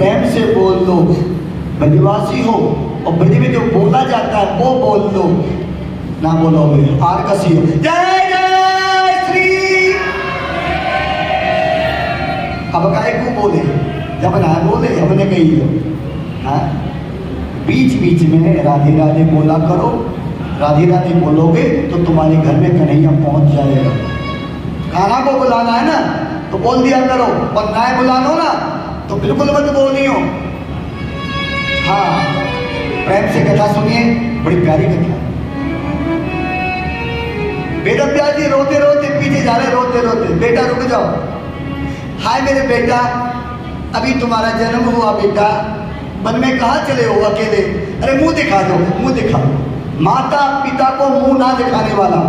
प्रेम से बोल दो। ब्रजवासी हो और ब्रज में जो बोला जाता है वो बोल दो, ना बोलोगे आर कसी हो जय जय श्री। अब काय को बोले, जब ना बोले हमने कही हो। हाँ, बीच बीच में राधे राधे बोला करो। राधे राधे बोलोगे तो तुम्हारे घर में कन्हैया पहुंच जाएगा। खाना को बुलाना है ना तो बोल दिया करो, और ना बुलानो ना तो बिल्कुल मत बोलियो। हाँ, प्रेम से कथा सुनिए, बड़ी प्यारी कथा। बेटा प्यार जी रोते रोते पीछे जा रहे, रोते रोते, बेटा रुक जाओ। हाय मेरे बेटा, अभी तुम्हारा जन्म हुआ बेटा, मन में कहाँ चले हो अकेले? अरे मुंह दिखा दो, मुंह दिखा दो। माता पिता को मुंह ना दिखाने वाला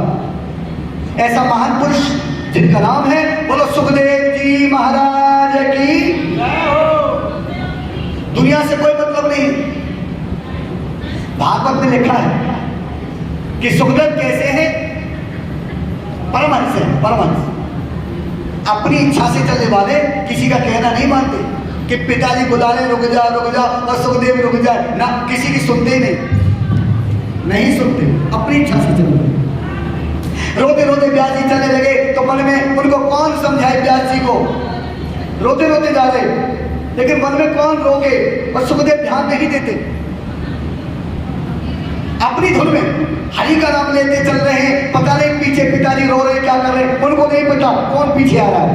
ऐसा महान पुरुष जिनका नाम है, बोलो सुखदेव जी महाराज की। दुनिया से कोई मतलब नहीं। भागवत में लिखा है कि सुखदेव कैसे हैं? परमहंस है, परमहंस। अपनी इच्छा से चलने वाले, किसी का कहना नहीं मानते कि पिताजी बुला रहे रुक जा और सुखदेव रुक जाए ना, किसी की सुनते ही नहीं सुनते, अपनी इच्छा से चलते। रोते रोते व्यास जी चलने लगे तो मन में उनको कौन समझाए? व्यास जी को रोते रोते जा रहे, लेकिन मन में कौन रोके? और सुखदेव ध्यान नहीं देते, अपनी धुन में हरि का नाम लेते चल रहे हैं। पता नहीं पीछे पिताजी रो रहे, क्या कर रहे, उनको नहीं पता कौन पीछे आ रहा है।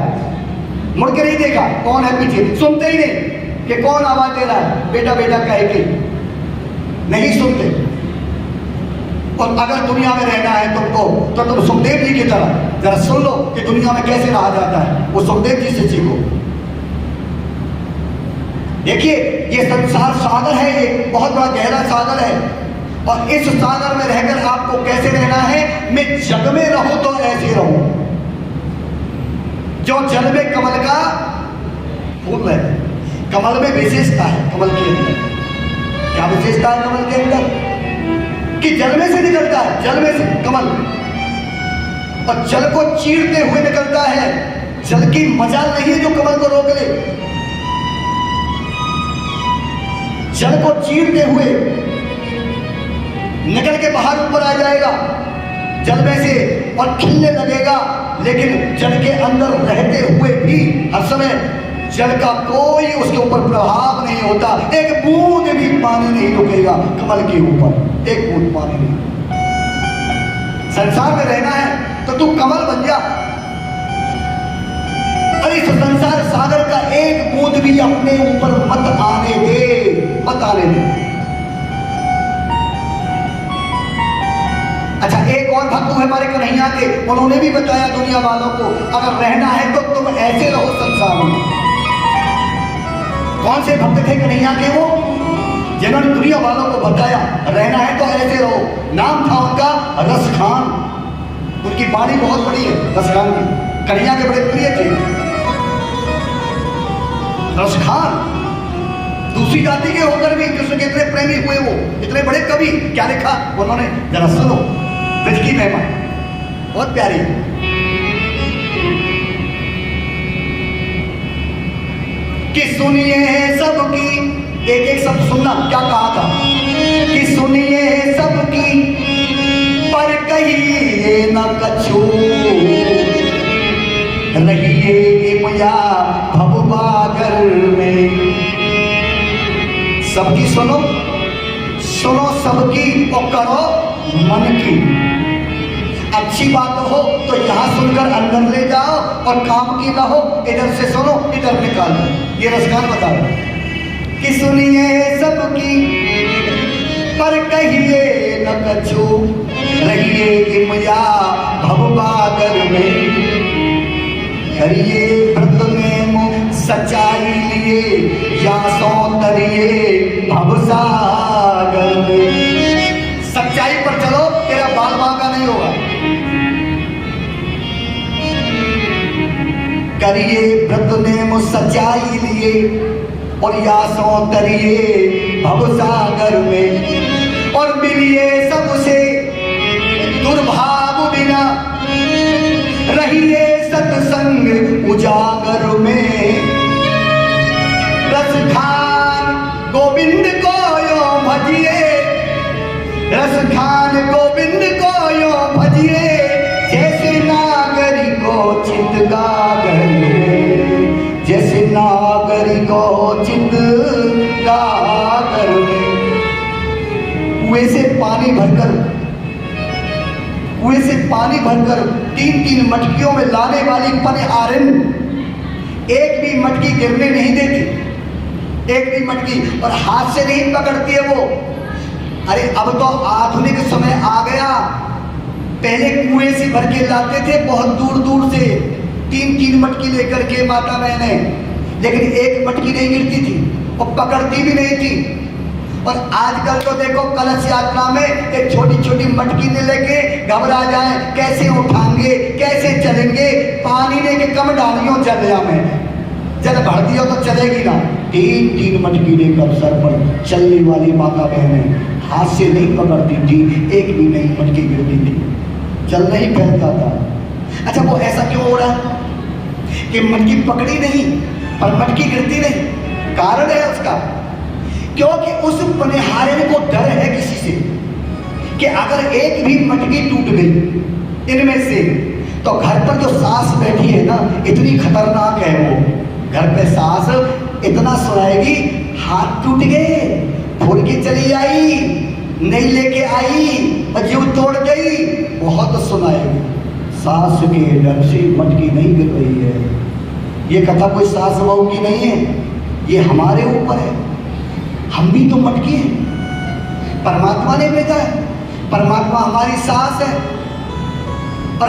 मुड़ के नहीं देखा कौन है पीछे, सुनते ही नहीं कि कौन आवाज दे रहा है, बेटा बेटा कह के नहीं सुनते। और अगर दुनिया में रहना है तुमको तो तुम सुखदेव जी की तरह जरा सुन लो कि दुनिया में कैसे रहा जाता है, वो सुखदेव जी से सीखो। देखिए, ये संसार सागर है, ये बहुत बड़ा गहरा सागर है, और इस सागर में रहकर आपको कैसे रहना है? मैं जग में रहूं तो ऐसे रहूं जो जल में कमल का फूल है। कमल में विशेषता है, कमल के अंदर क्या विशेषता है? कमल के अंदर कि जल में से निकलता है, जल में से कमल, और जल को चीरते हुए निकलता है। जल की मजाल नहीं है जो कमल को रोक ले, जल को चीरते हुए निकल के बाहर ऊपर आ जाएगा जल में से और खिलने लगेगा। लेकिन जल के अंदर रहते हुए भी हर समय जल का कोई उसके ऊपर प्रभाव नहीं होता। एक बूंद भी पानी नहीं रुकेगा कमल के ऊपर, एक बूंद पानी नहीं। संसार में रहना है तो तू कमल बन जा। अरे इस संसार सागर का एक बूंद भी अपने ऊपर मत आने दे, मत आने दे। अच्छा, एक और भक्त हमारे कन्हैया के, उन्होंने भी बताया दुनिया वालों को अगर रहना है तो तुम ऐसे रहो संसार में। कौन से भक्त थे कन्हैया के? वो जिन्होंने दुनिया वालों को बताया रहना है तो ऐसे रहो। नाम था उनका रसखान। उनकी वाणी बहुत बड़ी है रसखान की, कन्हैया के बड़े प्रिय थे रसखान। दूसरी जाति के होकर भी कृष्ण के इतने प्रेमी हुए, वो इतने बड़े कवि। क्या लिखा उन्होंने? जरा सुनो, ब्रज की महिमा बहुत प्यारी है। कि सुनिए सबकी, एक एक शब्द सुनना क्या कहा था कि सुनिए सबकी पर कहिए न कछु, रहिए मया भवबागर में। सबकी सुनो, सुनो सबकी और करो मन की। अच्छी बात हो तो यहाँ सुनकर अंदर ले जाओ, और काम की ना हो इधर से सुनो इधर निकाल दो। ये रसखान बता रहा कि सुनिए सबकी पर कहिए न कछु, रहिए इमया भवबागर में। करिए व्रत में सच्चाई लिए या सौंदर्य भवसागर में। सच्चाई पर चलो, तेरा बाल बांका नहीं होगा। करिए व्रत नेम सच्चाई लिए और या सौंदर्य भवसागर में। और मिलिए सबसे दुर्भाव बिना, रहिए सत्संग उजागर में। रस खा रस खान गोविंद को यो भजिए, जैसे नागरिको चित गागर, जैसे नागरिको चित गागर। कुएं से पानी भरकर 3-3 मटकियों में लाने वाली पनहारिन एक भी मटकी गिरने नहीं देती, एक भी मटकी, और हाथ से नहीं पकड़ती है वो। अरे अब तो आधुनिक समय आ गया, पहले कुएं से भर के लाते थे बहुत दूर दूर से, 3-3 मटकी लेकर के माता बहने, लेकिन एक मटकी नहीं गिरती थी और पकड़ती भी नहीं थी। और आजकल तो देखो कलश यात्रा में एक छोटी छोटी मटकी ने लेके घबरा जाए, कैसे उठाएंगे, कैसे चलेंगे, पानी ने के कम डालियों जल में, जल भर दिया तो चलेगी ना। 3-3 मटकी लेकर सर पर चलने वाली माता बहनें हाथ से नहीं पकड़ती थी, एक भी नहीं मटकी गिरती थी, जल नहीं फैलता था। अच्छा, वो ऐसा क्यों हो रहा है कि मटकी पकड़ी नहीं पर मटकी गिरती नहीं? कारण है उसका, क्योंकि उस पनिहारिन को डर है किसी से कि अगर एक भी मटकी टूट गई इनमें से तो घर पर जो सास बैठी है ना, इतनी खतरनाक है वो, घर पे सास इतना सुनाएगी, हाथ टूट गए, फोड़ के चली आई, नहीं लेके आई और जीव तोड़ गई, बहुत सुनाएगी। सास के डर से मटकी नहीं गिर रही है। ये कथा कोई सास बहू की नहीं है, ये हमारे ऊपर है। हम भी तो मटकी हैं, परमात्मा ने भेजा है, परमात्मा हमारी सास है, और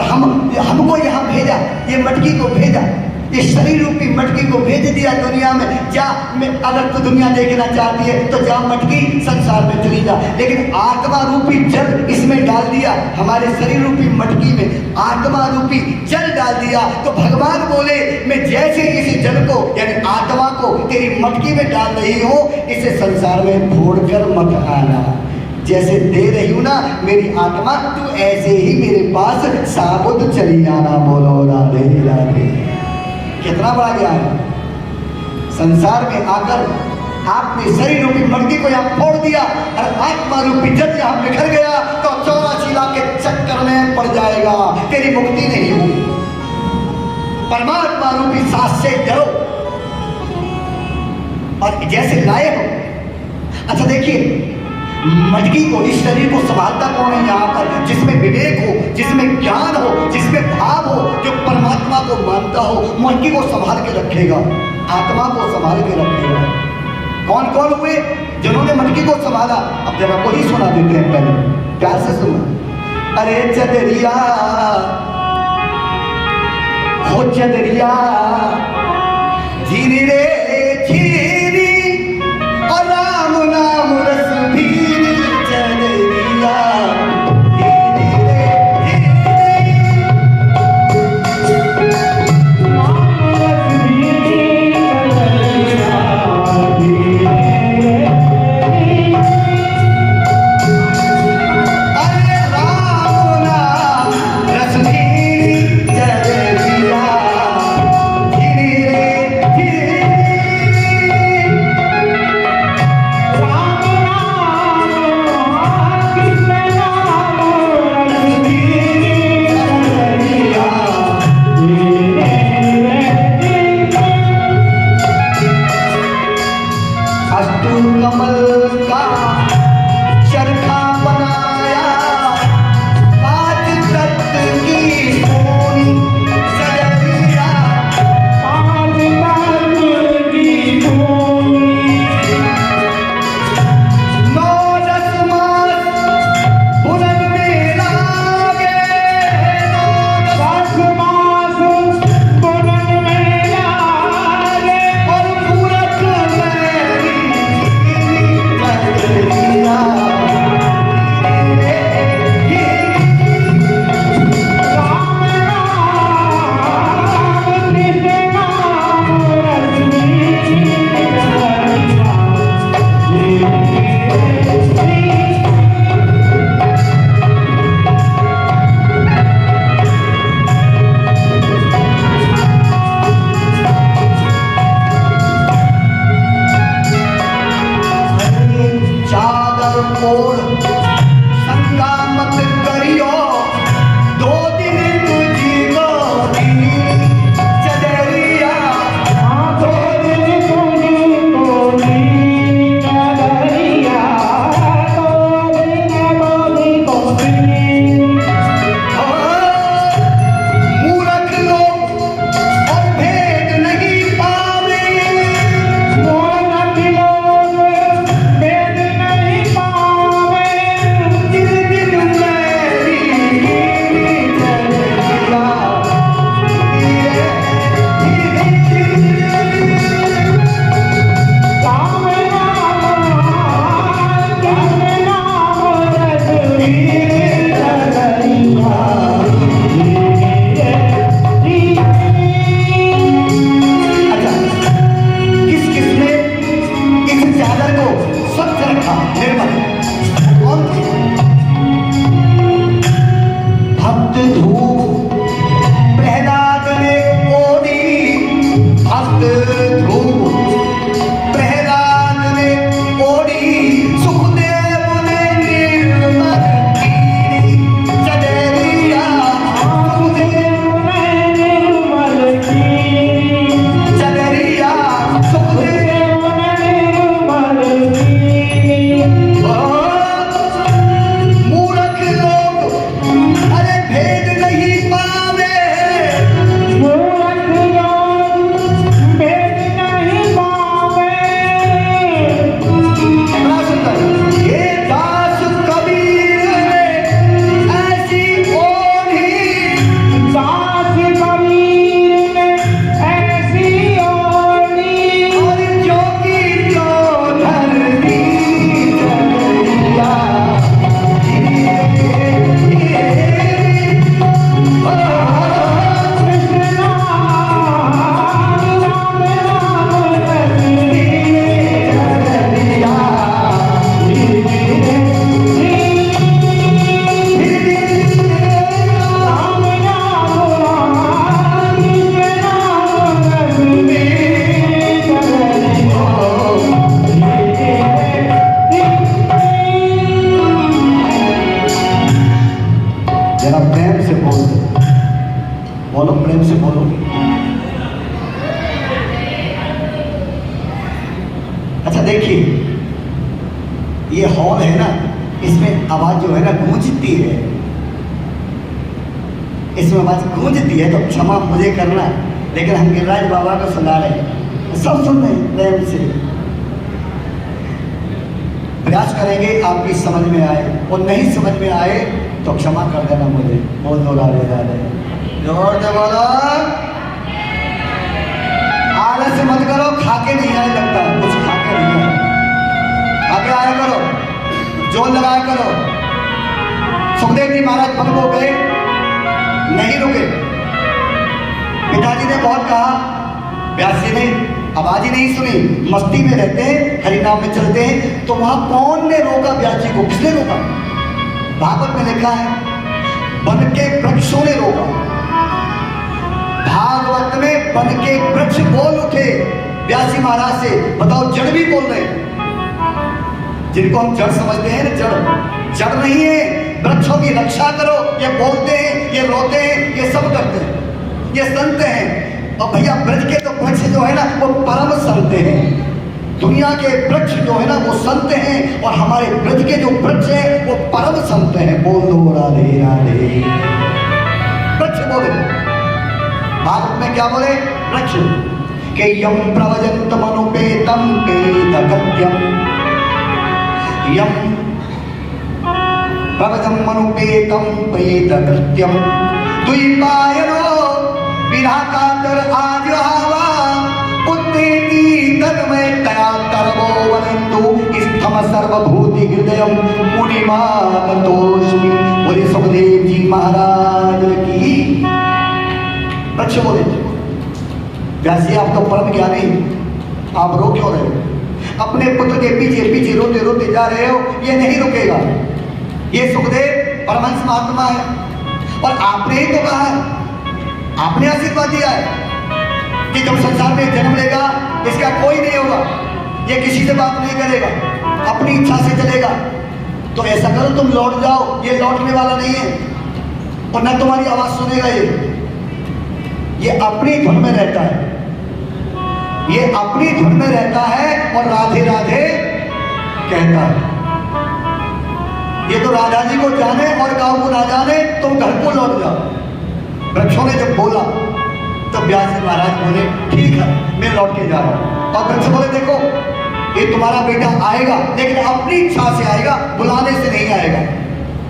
हमको यहाँ भेजा, ये मटकी को भेजा, ये शरीर रूपी मटकी को भेज दिया दुनिया में। जा, अगर तू दुनिया देखना चाहती है तो जा मटकी संसार में चली जा, लेकिन आत्मा रूपी जल इसमें डाल दिया, हमारे शरीर रूपी मटकी में आत्मा रूपी जल डाल दिया। तो भगवान बोले, मैं जैसे इस जल को यानी आत्मा को तेरी मटकी में डाल रही हूँ, इसे संसार में फोड़ कर मत आना। जैसे दे रही हूँ ना मेरी आत्मा, तू ऐसे ही मेरे पास साबुत चली आना। बोलो राधे राधे। कितना बड़ा ज्ञान है। संसार में आकर आपने शरीर रूपी मटकी को यहाँ फोड़ दिया और आत्मा रूपी जल यहाँ बिखर गया तो 84 लाख के चक्कर में पड़ जाएगा, तेरी मुक्ति नहीं होगी। परमात्मा रूपी सांस से डरो और जैसे लाए हो। अच्छा देखिए, मटकी को, इस शरीर को संभालता कौन है यहाँ पर? जिसमें विवेक हो, जिसमें ज्ञान हो, जिसमें भाव हो, जो परमात्मा को मानता हो, मटकी को संभाल के रखेगा, आत्मा को संभाल के रखेगा। कौन कौन हुए जिन्होंने मटकी को संभाला? अब जरा को ही सुना देते हैं, पहले प्यार से सुनो। अरे चदरिया हो चदरिया, झीनी रे झीनी, और राम नाम रस भीनी चदरिया, झीनी रे झीनी, नाम रस भीनी चदरिया, झीनी रे झीनी। अरे राम नाम रस भीनी चदरिया, झीनी जरा प्रेम से बोल दो, बोलो प्रेम से बोलो। अच्छा देखिए, ये हॉल है ना, इसमें आवाज जो है ना गूंजती है, इसमें आवाज गूंजती है, तो क्षमा मुझे करना, लेकिन हम गिरिराज बाबा को सुना रहे हैं, सब सुन रहे हैं प्रेम से। प्रयास करेंगे आपकी समझ में आए, और नहीं समझ में आए तो क्षमा कर देना मुझे। बोल दो राधे राधे, जोर से बोलो। आलस मत करो, खाके नहीं आए लगता, कुछ खाके नहीं आए, खाके आया करो, जोर लगाया करो। सुखदेव जी महाराज बन हो गए, नहीं रुके। पिताजी ने बहुत कहा, व्यास जी ने आवाज ही नहीं सुनी, मस्ती में रहते हैं, हरि नाम में चलते हैं, तो वहां कौन ने रोका व्यास जी को? किसने रोका? भागवत में लिखा है, वन के वृक्षों ने रोका। भागवत में वन के वृक्ष बोल उठे व्यास जी महाराज से। बताओ, जड़ भी बोल रहे, जिनको हम जड़ समझते हैं ना, जड़ नहीं है। वृक्षों की रक्षा करो, ये बोलते हैं, ये रोते हैं, ये सब करते हैं, ये संत हैं। और भैया ब्रज के तो वृक्ष जो है ना वो परम संत हैं। दुनिया के वृक्ष जो है ना वो संत हैं, और हमारे ब्रज के जो वृक्ष हैं वो परम संत हैं। बोल दो राधे राधे। वृक्ष बोले, भारत में क्या बोले? वृक्ष के यम प्रवजंतम अनुपेतम पेतकृत्यम, यम प्रवजम अनुपेतम पेतकृत्यम, द्विपायनो विराकातर आज हवा उत्तेती तन्मय तया तरवो वनंतु स्थम सर्वभूति हृदयम मुनिमानतोस्मि। बोले सुखदेव जी महाराज की। वृक्ष बोले, व्यास जी आप तो परम ज्ञानी, आप रो क्यों रहे हो? अपने पुत्र के पीछे पीछे रोते रोते जा रहे हो, ये नहीं रुकेगा। ये सुखदेव परमहंस महात्मा है, और आपने ही तो कहा है, आपने आशीर्वाद दिया है कि जब संसार में जन्म लेगा इसका कोई नहीं होगा, ये किसी से बात नहीं करेगा, अपनी इच्छा से चलेगा। तो ऐसा करो, तुम लौट जाओ, ये लौटने वाला नहीं है, और न तुम्हारी आवाज सुनेगा। ये अपनी धुन में रहता है, ये अपनी धुन में रहता है, और राधे राधे कहता है। ये तो राधा जी को जाने और गाँव को ना जाने, तुम घर को लौट जाओ। वृक्षों ने जब बोला तो व्यास जी महाराज बोले, ठीक है मैं लौट के जा रहा हूं। और वृक्ष बोले, देखो ये तुम्हारा बेटा आएगा, लेकिन अपनी इच्छा से आएगा, बुलाने से नहीं आएगा।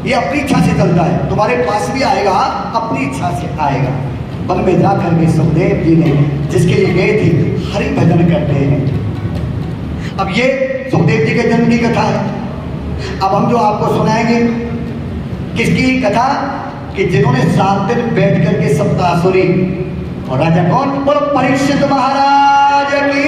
ये अपनी इच्छा से चलता है, तुम्हारे पास भी आएगा, अपनी इच्छा से आएगा। वन में जाकर के सुखदेव जी ने जिसके लिए गए थे, हरि भजन करते हैं। अब ये सुखदेव जी के जन्म की कथा है। अब हम जो आपको सुनाएंगे, किसकी कथा? कि जिन्होंने 7 दिन बैठ करके सप्ताह सुनी। और राजा कौन? बोलो परीक्षित महाराज की।